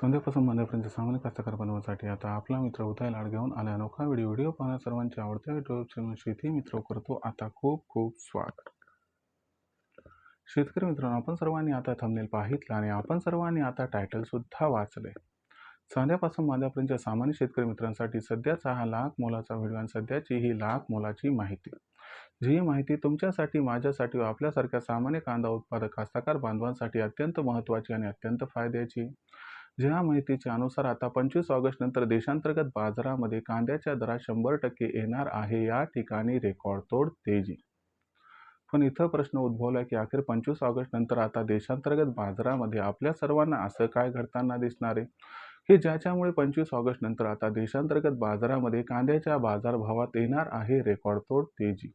संध्यापासून बांध्यापर्यंत सामान्य कास्तकार बनवण्यासाठी आता आपला मित्र उदय लाड घेऊन आला अनोखा व्हिडिओ पाहण्या सर्वांच्या आवडत्या युट्यूब चॅनल शेती मित्र करतो आता खूप खूप स्वागत. शेतकरी मित्रांनो, आपण सर्वांनी आता थंबनेल पाहितलं आणि आपण सर्वांनी आता टायटल सुद्धा वाचले. संध्यापासून बांध्यापर्यंत सामान्य शेतकरी मित्रांसाठी सध्याचा हा लाख मोलाचा व्हिडिओ आणि सध्याची ही लाख मोलाची माहिती, जी माहिती तुमच्यासाठी, माझ्यासाठी व आपल्यासारख्या सामान्य कांदा उत्पादक कास्तकार बांधवांसाठी अत्यंत महत्त्वाची आणि अत्यंत फायद्याची. ज्या माहितीच्या अनुसार आता 25 ऑगस्ट नंतर देशांतर्गत बाजारामध्ये कांद्याच्या दरात 100% येणार आहे या ठिकाणी रेकॉर्डतोड तेजी. पण इथं प्रश्न उद्भवला की अखेर 25 ऑगस्ट नंतर आता देशांतर्गत बाजारामध्ये आपल्या सर्वांना असं काय घडताना दिसणार आहे की ज्याच्यामुळे 25 ऑगस्ट नंतर आता देशांतर्गत बाजारामध्ये कांद्याच्या बाजारभावात येणार आहे रेकॉर्डतोड तेजी.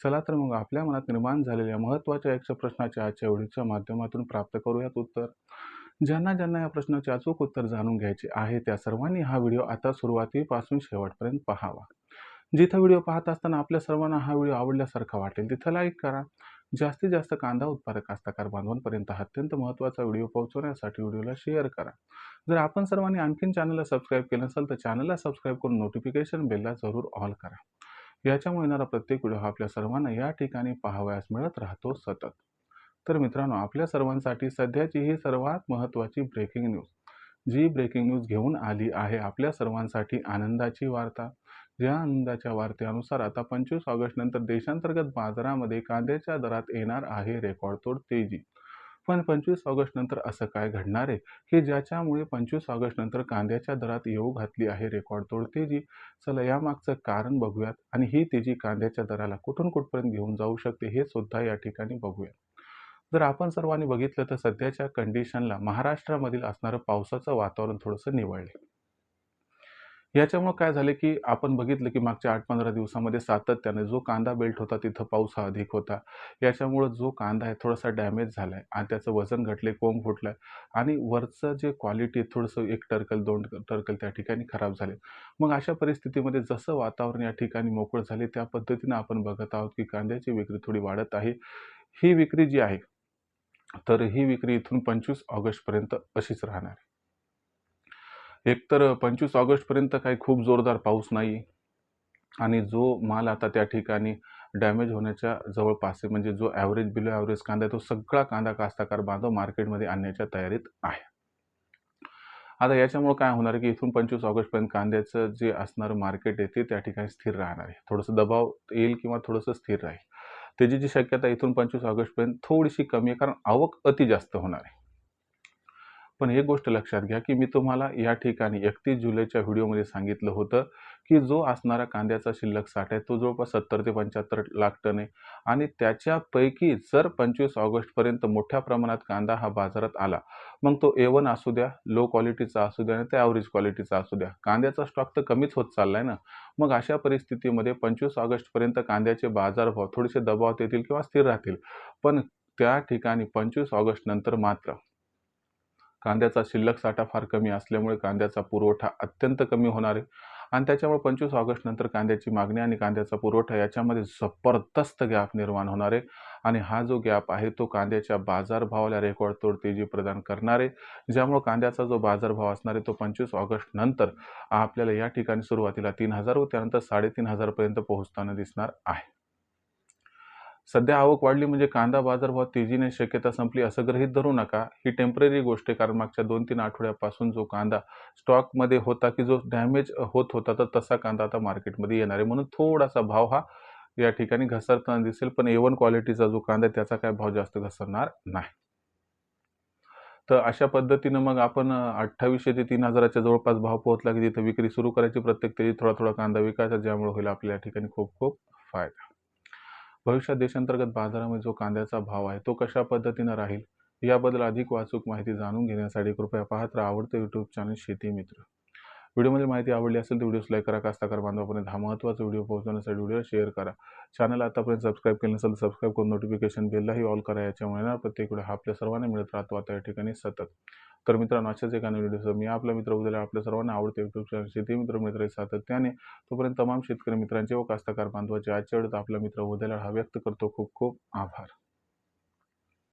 चला तर मग आपल्या मनात निर्माण झालेल्या महत्त्वाच्या यक्ष प्रश्नाच्या आजच्या व्हिडिओच्या माध्यमातून प्राप्त करूयात उत्तर. ज्यांना ज्यांना या प्रश्नाचे अचूक उत्तर जाणून घ्यायचे आहे त्या सर्वांनी हा व्हिडिओ आता सुरुवातीपासून शेवटपर्यंत पाहावा. जिथं व्हिडिओ पाहत असताना आपल्या सर्वांना हा व्हिडिओ आवडल्यासारखा वाटेल तिथं लाईक करा. जास्तीत जास्त कांदा उत्पादक कास्तकार बांधवांपर्यंत हा अत्यंत महत्त्वाचा व्हिडिओ पोहोचवण्यासाठी व्हिडिओला शेअर करा. जर आपण सर्वांनी आणखीन चॅनलला सबस्क्राईब केलं नसेल तर चॅनलला सबस्क्राईब करून नोटिफिकेशन बेलला जरूर ऑल करा. याच्यामुळे येणारा प्रत्येक व्हिडिओ हा आपल्या सर्वांना या ठिकाणी पाहावयास मिळत राहतो सतत. तर मित्रांनो, आपल्या सर्वांसाठी सध्याची ही सर्वात महत्त्वाची ब्रेकिंग न्यूज, जी ब्रेकिंग न्यूज घेऊन आली आहे आपल्या सर्वांसाठी आनंदाची वार्ता. या आनंदाच्या वार्तेनुसार आता 25 ऑगस्ट नंतर देशांतर्गत बाजारामध्ये कांद्याच्या दरात येणार आहे रेकॉर्डतोड तेजी. पण 25 ऑगस्ट नंतर असं काय घडणार आहे की ज्याच्यामुळे 25 ऑगस्ट नंतर कांद्याच्या दरात येऊ घातली आहे रेकॉर्डतोड तेजी. चला यामागचं कारण बघूयात आणि ही तेजी कांद्याच्या दराला कुठून कुठपर्यंत घेऊन जाऊ शकते हे सुद्धा या ठिकाणी बघूयात. जर आपण सर्वांनी बघितलं तर सध्याच्या कंडिशनला महाराष्ट्रामधील असणारं पावसाचं वातावरण थोडंसं निवळले. याच्यामुळे काय झाले की आपण बघितलं की मागच्या 8-15 दिवसामध्ये सातत्याने जो कांदा बेल्ट होता तिथं पाऊस हा अधिक होता. याच्यामुळं जो कांदा आहे थोडासा डॅमेज झाला आहे आणि त्याचं वजन घटले, कोंब फुटला आणि वरचं जे क्वालिटी थोडंसं 1 टर्कल 2 टर्कल त्या ठिकाणी खराब झाले. मग अशा परिस्थितीमध्ये जसं वातावरण या ठिकाणी मोकळं झाले त्या पद्धतीनं आपण बघत आहोत की कांद्याची विक्री थोडी वाढत आहे. ही विक्री जी आहे तर ही विक्री इथून 25 ऑगस्टपर्यंत अशीच राहणार आहे. एकतर 25 ऑगस्टपर्यंत काही खूप जोरदार पाऊस नाही आणि जो माल आता त्या ठिकाणी डॅमेज होण्याच्या जवळपास आहे, म्हणजे जो ॲव्हरेज बिलो ॲव्हरेज कांदा आहे तो सगळा कांदा कास्तकार बांधव मार्केटमध्ये आणण्याच्या तयारीत आहे. आता याच्यामुळे काय होणार आहे की इथून 25 ऑगस्टपर्यंत कांद्याचं जे असणारं मार्केट आहे ते त्या ठिकाणी स्थिर राहणार आहे. थोडंसं दबाव येईल किंवा थोडंसं स्थिर राहील. तेजीची शक्यता इथून 25 ऑगस्टपर्यंत थोडीशी कमी आहे, कारण आवक अति जास्त होणार आहे. पण एक गोष्ट लक्षात घ्या की मी तुम्हाला या ठिकाणी 31 जुलैच्या व्हिडिओमध्ये सांगितलं होतं की जो असणारा कांद्याचा शिल्लक साठा आहे तो जवळपास 70 ते 75 लाख टन आहे आणि त्याच्यापैकी जर 25 ऑगस्टपर्यंत मोठ्या प्रमाणात कांदा हा बाजारात आला, मग तो A1 असू द्या, लो क्वालिटीचा असू द्या आणि त्या ॲव्हरेज क्वालिटीचा असू द्या, कांद्याचा स्टॉक तर कमीच होत चाललाय ना. मग अशा परिस्थितीमध्ये 25 ऑगस्टपर्यंत कांद्याचे बाजारभाव थोडेसे दबावात येतील किंवा स्थिर राहतील. पण त्या ठिकाणी 25 ऑगस्ट नंतर मात्र कांद्याचा शिल्लक साठा फार कमी असल्यामुळे कांद्याचा पुरवठा अत्यंत कमी होणार आहे आणि त्याच्यामुळे 25 ऑगस्ट नंतर कांद्याची मागणी आणि कांद्याचा पुरवठा याच्यामध्ये जबरदस्त गॅप निर्माण होणार आहे आणि हा जो गॅप आहे तो कांद्याच्या बाजारभावाला रेकॉर्डतोड तेजी प्रदान करणार आहे, ज्यामुळे कांद्याचा जो बाजारभाव असणार आहे तो 25 ऑगस्ट नंतर आपल्याला या ठिकाणी सुरुवातीला 3000 व त्यानंतर 3500 पर्यंत पोहोचताना दिसणार आहे. सध्या आवक वाढली म्हणजे कांदा बाजारभावात तेजीने शक्यता संपली असं गृहीत धरू नका. ही टेम्पररी गोष्ट आहे, कारण मागच्या 2-3 आठवड्यापासून जो कांदा स्टॉकमध्ये होता की जो डॅमेज होत होता तर तसा कांदा आता मार्केटमध्ये येणार आहे, म्हणून थोडासा भाव हा या ठिकाणी घसरताना दिसेल. पण A1 क्वालिटीचा जो कांदा आहे त्याचा काय भाव जास्त घसरणार नाही. तर अशा पद्धतीनं मग आपण 2800 ते 3000च्या जवळपास भाव पोहोचला की तिथे विक्री सुरू करायची. प्रत्येक तेजी थोडा थोडा कांदा विकायचा, ज्यामुळे होईल आपल्या या ठिकाणी खूप खूप फायदा. भविष्यात देशांतर्गत बाजारामध्ये जो कांद्याचा भाव आहे तो कशा पद्धतीनं राहील याबद्दल अधिक वाचूक माहिती जाणून घेण्यासाठी कृपया पाहत राहा आवडतं यूट्यूब चॅनल शेती मित्र. व्हिडिओमध्ये माहिती आवडली असेल तर व्हिडिओस लाईक करा. कास्तकार बांधवापर्यंत हा महत्त्वाचा व्हिडिओ पोहोचवण्यासाठी व्हिडिओ शेअर करा. चॅनल आतापर्यंत सबस्क्राईब केलं नसेल तर सबस्क्राईब करून नोटिफिकेशन बेललाही ऑल करा. याच्यामुळे येणार प्रत्येक व्हिडिओ हा आपल्या सर्वांना मिळत राहतो आता या ठिकाणी सतत. तर मित्रांनो, अशाच एका व्हिडिओसह मी आपला मित्र उद्याला आपल्या सर्वांना आवडते यूट्यूब चॅनल शेती मित्र मित्र सातत्याने. तोपर्यंत तमाम शेतकरी मित्रांचे व कास्तकार बांधवाचे आजच्या वेळेत आपला मित्र उद्याला हा व्यक्त करतो. खूप खूप आभार.